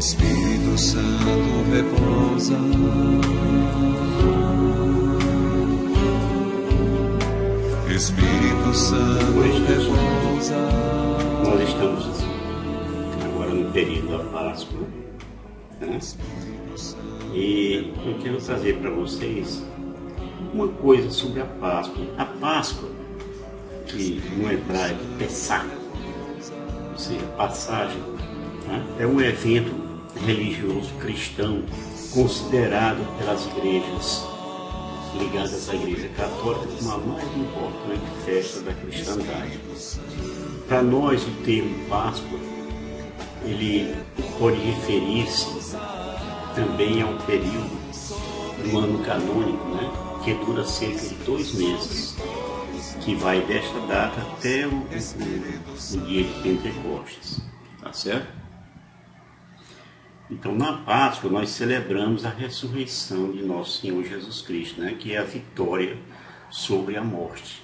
Espírito Santo repousa. Espírito Santo repousa. Nós estamos agora no período da Páscoa, né? E eu quero trazer para vocês uma coisa sobre a Páscoa. A Páscoa, que no hebraico é Pessach, ou seja, passagem, né? É um evento religioso cristão considerado pelas igrejas ligadas à Igreja Católica como a mais importante festa da cristandade. Para nós, o termo Páscoa, ele pode referir-se também a um período do ano canônico, né, que dura cerca de 2 meses, que vai desta data até o dia de Pentecostes, tá certo? Então, na Páscoa, nós celebramos a ressurreição de nosso Senhor Jesus Cristo, né? Que é a vitória sobre a morte,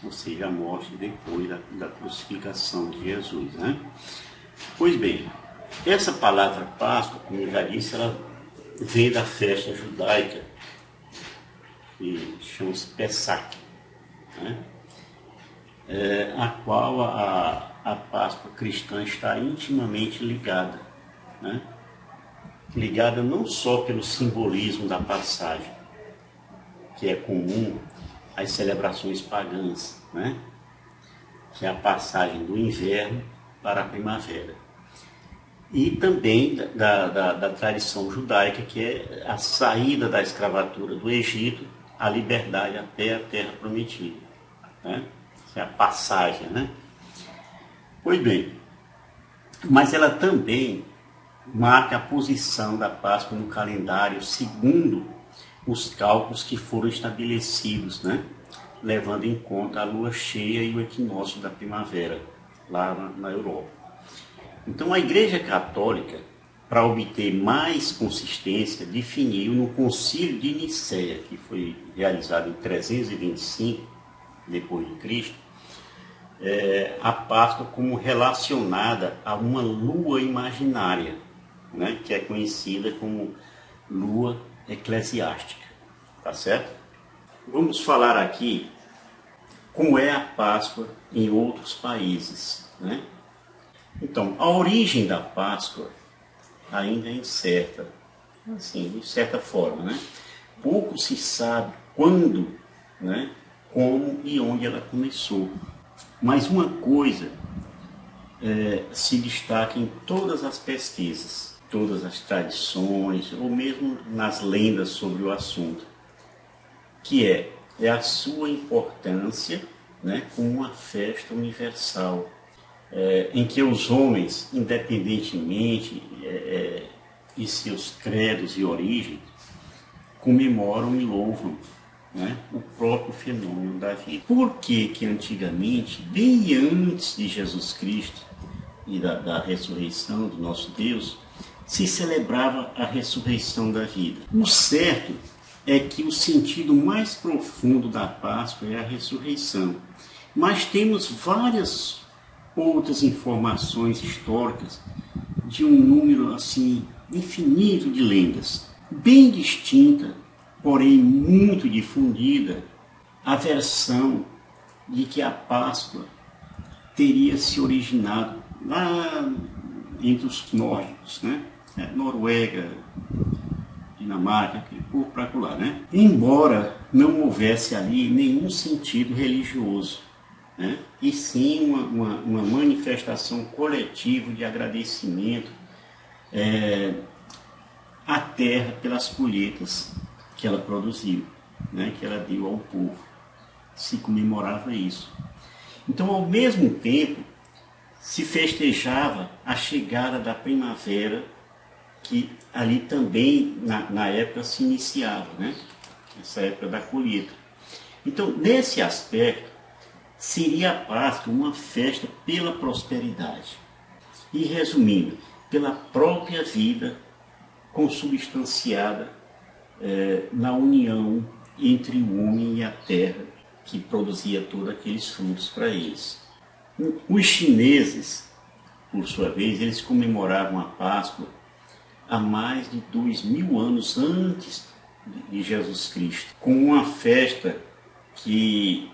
ou seja, a morte depois da crucificação de Jesus, né? Pois bem, essa palavra Páscoa, como eu já disse, ela vem da festa judaica, que chama-se Pessach, né? A qual a Páscoa cristã está intimamente ligada, né? Ligada não só pelo simbolismo da passagem, que é comum às celebrações pagãs, né? Que é a passagem do inverno para a primavera. E também da tradição judaica, que é a saída da escravatura do Egito, a liberdade até a terra prometida, né? Que é a passagem, né? Pois bem, mas ela também marca a posição da Páscoa no calendário segundo os cálculos que foram estabelecidos, né? Levando em conta a lua cheia e o equinócio da primavera, lá na Europa. Então a Igreja Católica, para obter mais consistência, definiu no Concílio de Nicéia, que foi realizado em 325 depois de Cristo, a Páscoa como relacionada a uma lua imaginária, né, que é conhecida como lua eclesiástica, tá certo? Vamos falar aqui como é a Páscoa em outros países, né? Então, a origem da Páscoa ainda é incerta, assim, de certa forma, né? Pouco se sabe quando, né, como e onde ela começou. Mas uma coisa se destaca em todas as pesquisas, todas as tradições, ou mesmo nas lendas sobre o assunto, que é a sua importância, né, como uma festa universal, em que os homens, independentemente de seus credos e origens, comemoram e louvam, né, o próprio fenômeno da vida. Por que antigamente, bem antes de Jesus Cristo e da ressurreição do nosso Deus, se celebrava a ressurreição da vida? O certo é que o sentido mais profundo da Páscoa é a ressurreição. Mas temos várias outras informações históricas de um número assim infinito de lendas, bem distinta, porém muito difundida, a versão de que a Páscoa teria se originado lá entre os nórdicos, né? Noruega, Dinamarca, aquele povo para lá, né? Embora não houvesse ali nenhum sentido religioso, né? E sim uma manifestação coletiva de agradecimento à terra pelas colheitas que ela produziu, né? Que ela deu ao povo. Se comemorava isso. Então, ao mesmo tempo, se festejava a chegada da primavera, que ali também, na época, se iniciava, né? Essa época da colheita. Então, nesse aspecto, seria a Páscoa uma festa pela prosperidade. E, resumindo, pela própria vida consubstanciada na união entre o homem e a terra, que produzia todos aqueles frutos para eles. Os chineses, por sua vez, eles comemoravam a Páscoa há mais de 2000 anos antes de Jesus Cristo, com uma festa que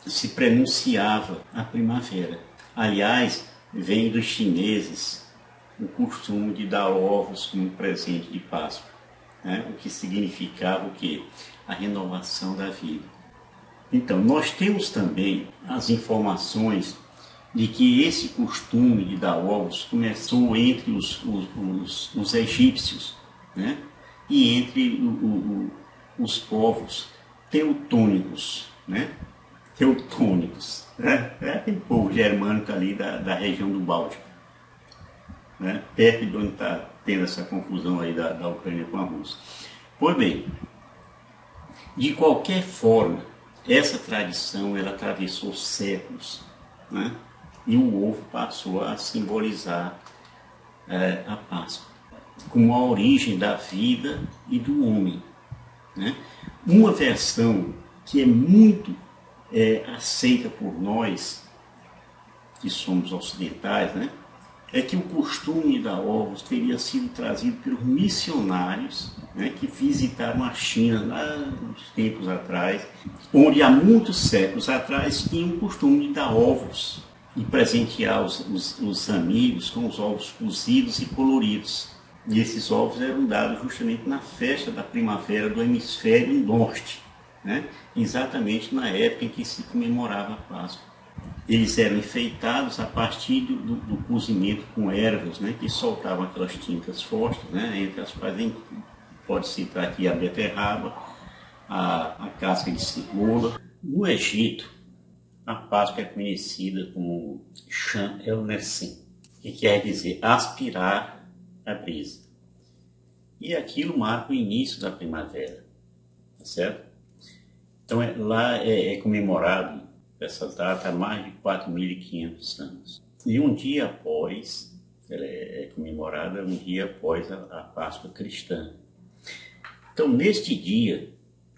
se pronunciava a primavera. Aliás, vem dos chineses o costume de dar ovos como presente de Páscoa, né? O que significava o quê? A renovação da vida. Então, nós temos também as informações de que esse costume de dar ovos começou entre os egípcios, né? E entre os povos teutônicos, né? Teutônicos, né? É aquele povo germânico ali da região do Báltico, né? Perto de onde está tendo essa confusão aí da Ucrânia com a Rússia. Pois bem, de qualquer forma, essa tradição ela atravessou séculos, né? E o ovo passou a simbolizar a Páscoa como a origem da vida e do homem, né? Uma versão que é muito aceita por nós, que somos ocidentais, né? É que o costume de dar ovos teria sido trazido pelos missionários, né, que visitaram a China lá uns tempos atrás, onde há muitos séculos atrás tinham o costume de dar ovos e presentear os amigos com os ovos cozidos e coloridos. E esses ovos eram dados justamente na festa da primavera do hemisfério norte, né, exatamente na época em que se comemorava a Páscoa. Eles eram enfeitados a partir do cozimento com ervas, né, que soltavam aquelas tintas fortes, né, entre as quais a gente pode citar aqui a beterraba, a casca de cebola. No Egito, a Páscoa é conhecida como Shan el-Nessim, que quer dizer aspirar a brisa. E aquilo marca o início da primavera, tá certo? Então lá é comemorado essa data há mais de 4.500 anos. E um dia após, ela é comemorada um dia após a Páscoa cristã. Então, neste dia,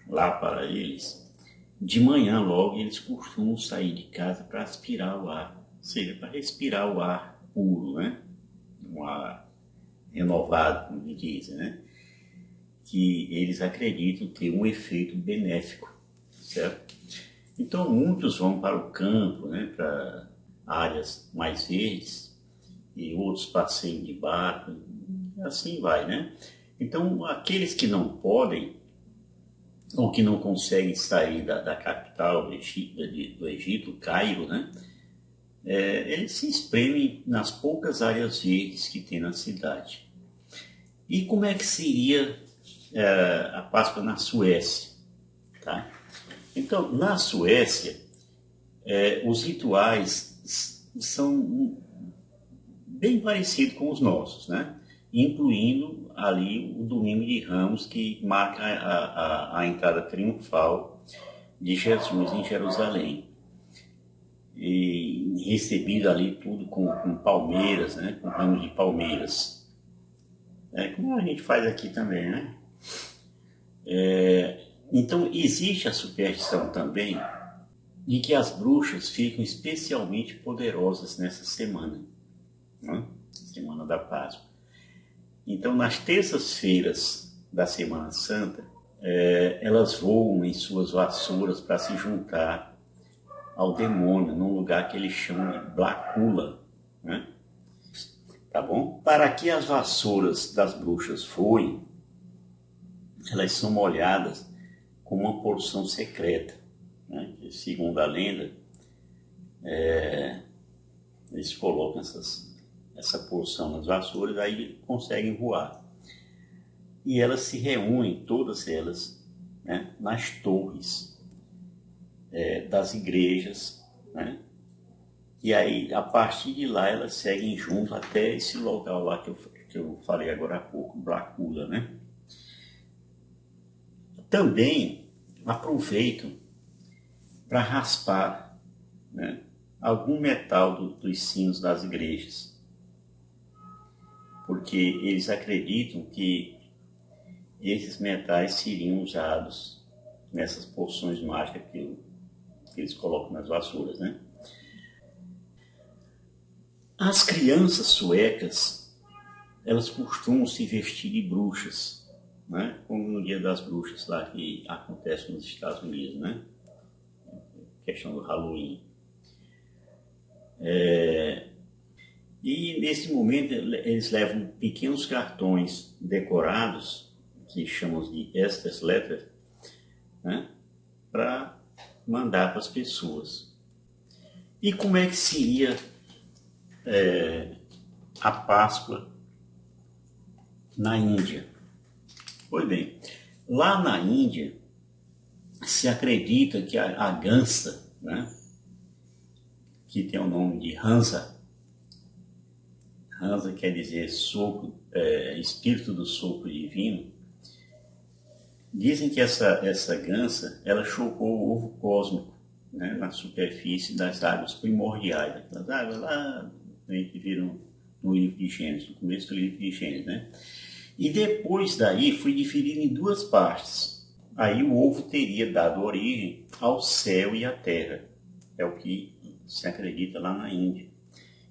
lá para eles, de manhã logo, eles costumam sair de casa para aspirar o ar, ou seja, para respirar o ar puro, né? Um ar renovado, como me dizem, né? Que eles acreditam ter um efeito benéfico, certo? Então, muitos vão para o campo, né, para áreas mais verdes, e outros passeiam de barco, assim vai, né? Então, aqueles que não podem, ou que não conseguem sair da capital do Egito, Cairo, né, eles se espremem nas poucas áreas verdes que tem na cidade. E como é que seria a Páscoa na Suécia? Tá? Então, na Suécia, os rituais são bem parecidos com os nossos, né? Incluindo ali o Domingo de Ramos, que marca a entrada triunfal de Jesus em Jerusalém. E recebido ali tudo com palmeiras, né? Com ramos de palmeiras. Como a gente faz aqui também, né? Então, existe a superstição também de que as bruxas ficam especialmente poderosas nessa semana, né? Semana da Páscoa. Então, nas terças-feiras da Semana Santa, elas voam em suas vassouras para se juntar ao demônio, num lugar que eles chamam de Blácula, né? Tá bom? Para que as vassouras das bruxas voem, elas são molhadas com uma porção secreta, né? Que, segundo a lenda, eles colocam essa porção nas vassouras, aí conseguem voar. E elas se reúnem, todas elas, né, nas torres das igrejas, né? E aí, a partir de lá, elas seguem junto até esse local lá que eu falei agora há pouco, Blácula, né? Também aproveitam para raspar, né, algum metal dos sinos das igrejas, porque eles acreditam que esses metais seriam usados nessas poções mágicas que eles colocam nas vassouras, né? As crianças suecas, elas costumam se vestir de bruxas, né? Como no Dia das Bruxas lá que acontece nos Estados Unidos, né? Questão do Halloween. E nesse momento eles levam pequenos cartões decorados, que chamam de Estes Letters, né? Para mandar para as pessoas. E como é que seria a Páscoa na Índia? Pois bem, lá na Índia se acredita que a gansa, né, que tem o nome de Hansa, Hansa quer dizer sopro, espírito do sopro divino. Dizem que essa gansa, ela chocou o ovo cósmico, né, na superfície das águas primordiais, aquelas águas lá que viram no livro de Gênesis, no começo do livro de Gênesis, né? E depois daí foi dividido em duas partes. Aí o ovo teria dado origem ao céu e à terra. É o que se acredita lá na Índia.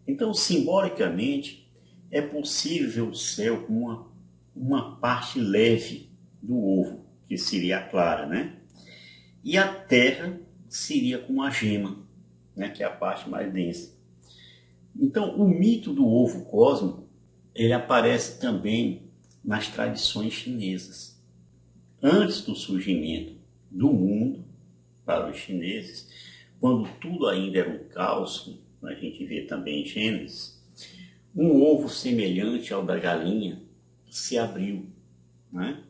Então, simbolicamente, é possível o céu como uma parte leve do ovo, que seria a clara, né? E a terra seria como a gema, né? Que é a parte mais densa. Então, o mito do ovo cósmico, ele aparece também nas tradições chinesas. Antes do surgimento do mundo, para os chineses, quando tudo ainda era um caos, a gente vê também em Gênesis, um ovo semelhante ao da galinha se abriu, né?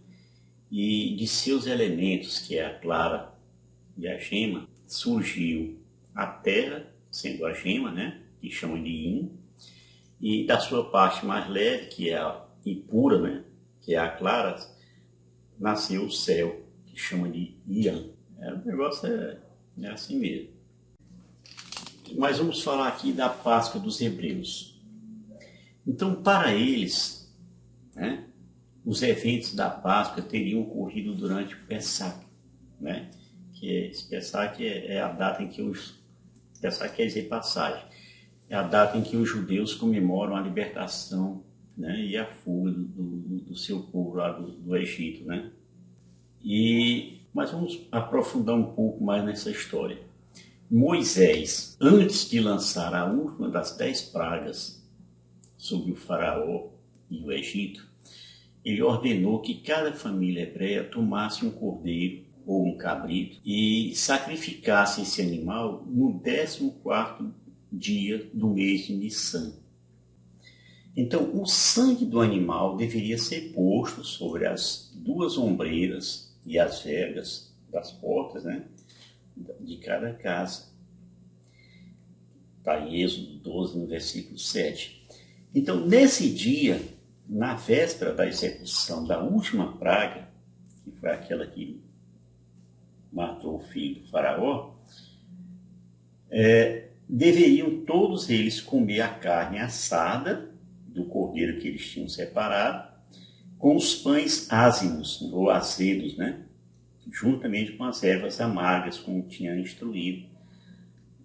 E de seus elementos, que é a clara e a gema, surgiu a terra, sendo a gema, né? Que chamam de Yin, e da sua parte mais leve, que é a impura, né? Que é a clara, nasceu o céu, que chama de Yang. O negócio é assim mesmo. Mas vamos falar aqui da Páscoa dos hebreus. Então, para eles, né, os eventos da Páscoa teriam ocorrido durante o Pessach, né? Esse Pessach é a data em que Pessach quer dizer passagem. É a data em que os judeus comemoram a libertação, né, e a fuga do seu povo lá do Egito, né? Mas vamos aprofundar um pouco mais nessa história. Moisés, antes de lançar a última das 10 pragas sobre o faraó e o Egito, ele ordenou que cada família hebreia tomasse um cordeiro ou um cabrito e sacrificasse esse animal no 14º dia do mês de Nissan. Então, o sangue do animal deveria ser posto sobre as 2 ombreiras e as vergas das portas, né, de cada casa. Está em Êxodo 12, no versículo 7. Então, nesse dia, na véspera da execução da última praga, que foi aquela que matou o filho do faraó, deveriam todos eles comer a carne assada do cordeiro que eles tinham separado, com os pães ázimos ou azedos, né? Juntamente com as ervas amargas, como tinha instruído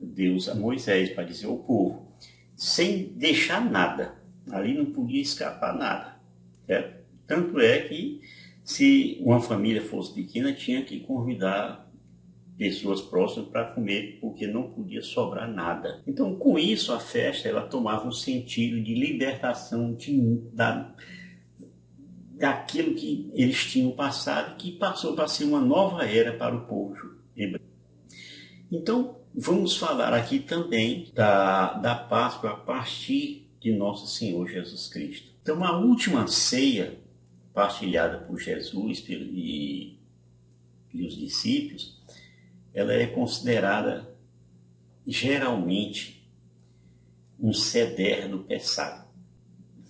Deus a Moisés, para dizer ao povo, sem deixar nada. Ali não podia escapar nada. Certo? Tanto é que, se uma família fosse pequena, tinha que convidar pessoas próximas para comer, porque não podia sobrar nada. Então, com isso, a festa ela tomava um sentido de libertação daquilo que eles tinham passado, que passou para ser uma nova era para o povo hebreu. Então, vamos falar aqui também da Páscoa a partir de Nosso Senhor Jesus Cristo. Então, a última ceia partilhada por Jesus e os discípulos, ela é considerada geralmente um seder do Pessach.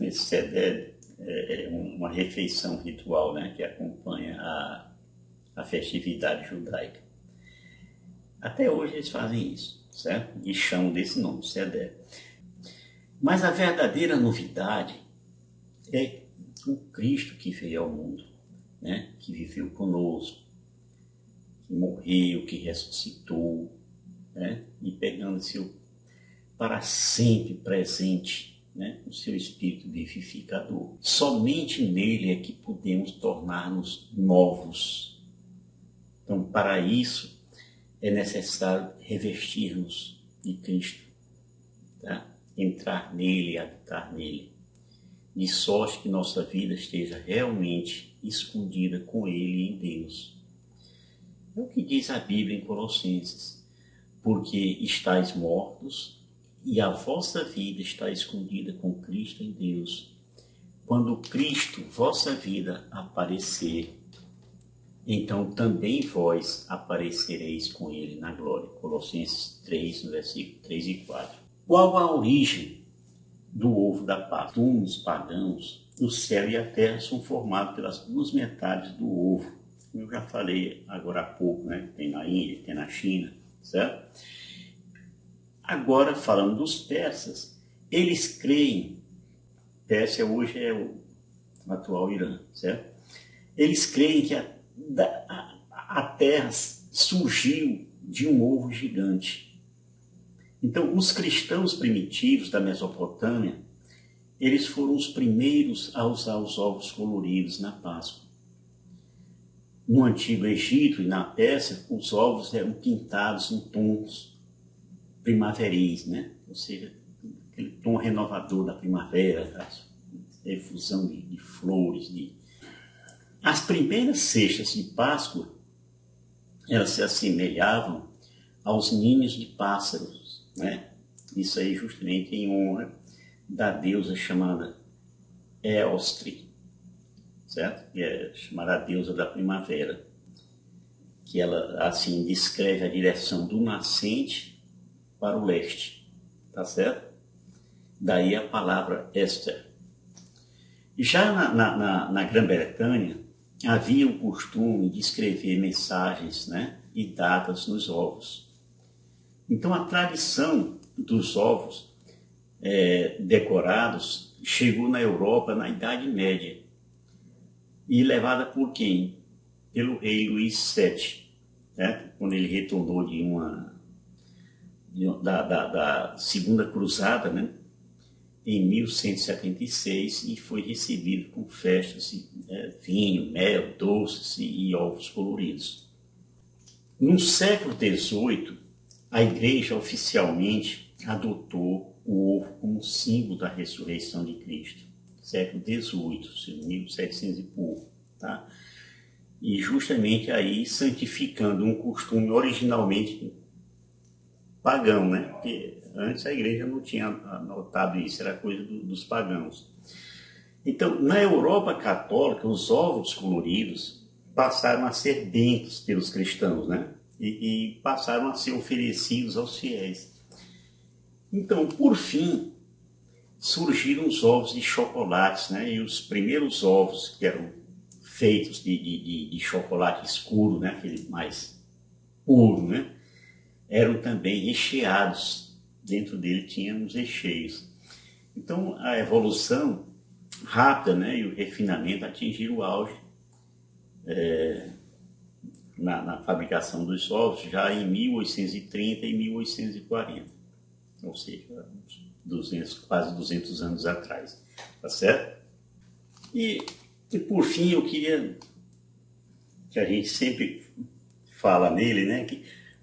Esse seder é uma refeição ritual, né, que acompanha a festividade judaica. Até hoje eles fazem isso, certo? E chamam desse nome, seder. Mas a verdadeira novidade é o Cristo que veio ao mundo, né, que viveu conosco, que morreu, que ressuscitou, né, e pegando-se para sempre presente né, o seu espírito vivificador. Somente nele é que podemos tornar-nos novos. Então, para isso, é necessário revestir-nos de Cristo, tá? Entrar nele, habitar nele, de sorte que nossa vida esteja realmente escondida com ele em Deus. É o que diz a Bíblia em Colossenses: porque estáis mortos e a vossa vida está escondida com Cristo em Deus. Quando Cristo, vossa vida, aparecer, então também vós aparecereis com ele na glória. Colossenses 3, no versículo 3 e 4. Qual a origem do ovo da Páscoa? Uns pagãos, o céu e a terra são formados pelas duas metades do ovo. Como eu já falei agora há pouco, né? Tem na Índia, tem na China, certo? Agora, falando dos persas, eles creem, Pérsia hoje é o atual Irã, certo? Eles creem que a terra surgiu de um ovo gigante. Então, os cristãos primitivos da Mesopotâmia, eles foram os primeiros a usar os ovos coloridos na Páscoa. No Antigo Egito e na Pérsia, os ovos eram pintados em tons primaveris, né? Ou seja, aquele tom renovador da primavera, a efusão de flores. As primeiras cestas de Páscoa, elas se assemelhavam aos ninhos de pássaros, né? Isso aí justamente em honra da deusa chamada Eostre, certo? Que é chamada a deusa da primavera, que ela assim descreve a direção do nascente para o leste, tá certo? Daí a palavra Esther. Já na Grã-Bretanha havia o costume de escrever mensagens, né, e datas nos ovos. Então a tradição dos ovos decorados chegou na Europa na Idade Média e levada por quem? Pelo rei Luís VII, né? Quando ele retornou da Segunda Cruzada, né? Em 1176, e foi recebido com festas, vinho, mel, doces e ovos coloridos. No século XVIII, a Igreja oficialmente adotou o ovo como símbolo da ressurreição de Cristo. Século XVIII, 1700 e pouco, tá? E justamente aí santificando um costume originalmente pagão, né? Porque antes a igreja não tinha notado isso, era coisa dos pagãos. Então, na Europa católica, os ovos coloridos passaram a ser bentos pelos cristãos, né? E passaram a ser oferecidos aos fiéis. Então, por fim, surgiram os ovos de chocolate, né? E os primeiros ovos que eram feitos de chocolate escuro, né? Aquele mais puro, né? Eram também recheados. Dentro dele tinha uns recheios. Então, a evolução rápida, né, e o refinamento atingiram o auge na fabricação dos ovos já em 1830 e 1840. Ou seja, quase 200 anos atrás. Tá certo? E por fim, eu queria que a gente sempre fala nele, né,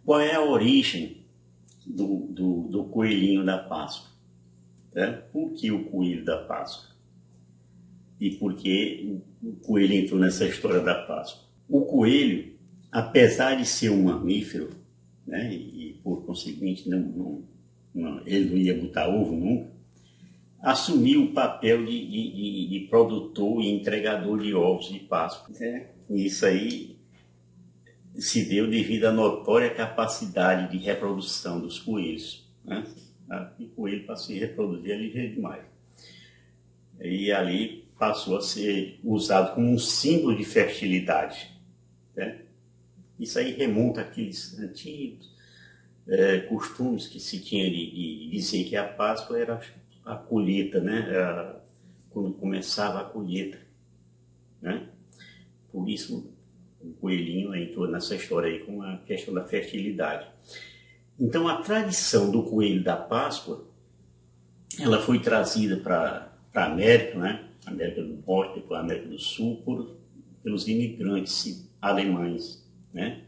qual é a origem do coelhinho da Páscoa, né? Por que o coelho da Páscoa? E por que o coelho entrou nessa história da Páscoa? O coelho, apesar de ser um mamífero, né, e por conseguinte ele não ia botar ovo nunca, assumiu o papel de produtor e entregador de ovos de Páscoa. E isso aí se deu devido à notória capacidade de reprodução dos coelhos, né? O coelho, para se reproduzir, é ligeiro demais. E ali passou a ser usado como um símbolo de fertilidade, né? Isso aí remonta àqueles antigos costumes que se tinha de dizer que a Páscoa era a colheita, né? Era quando começava a colheita, né? Por isso o coelhinho entrou nessa história aí com a questão da fertilidade. Então a tradição do coelho da Páscoa ela foi trazida para a América, né? América do Norte, depois a América do Sul, pelos imigrantes alemães, né?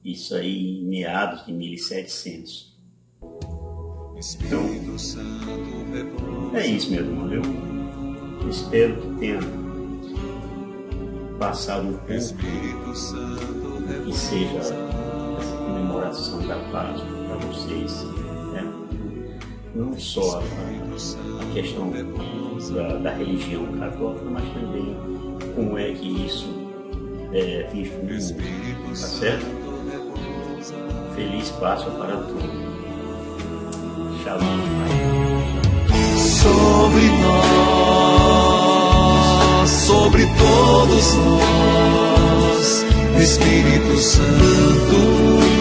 Isso aí em meados de 1700. Então, é isso, meu irmão. Eu espero que tenha passado um pouco, que seja essa comemoração da Páscoa para vocês, né? Não só a questão da religião católica, mas também como é que isso é visto no mundo, tá certo? Feliz Páscoa para todos. Shalom. Sobre nós, sobre todos nós, Espírito Santo.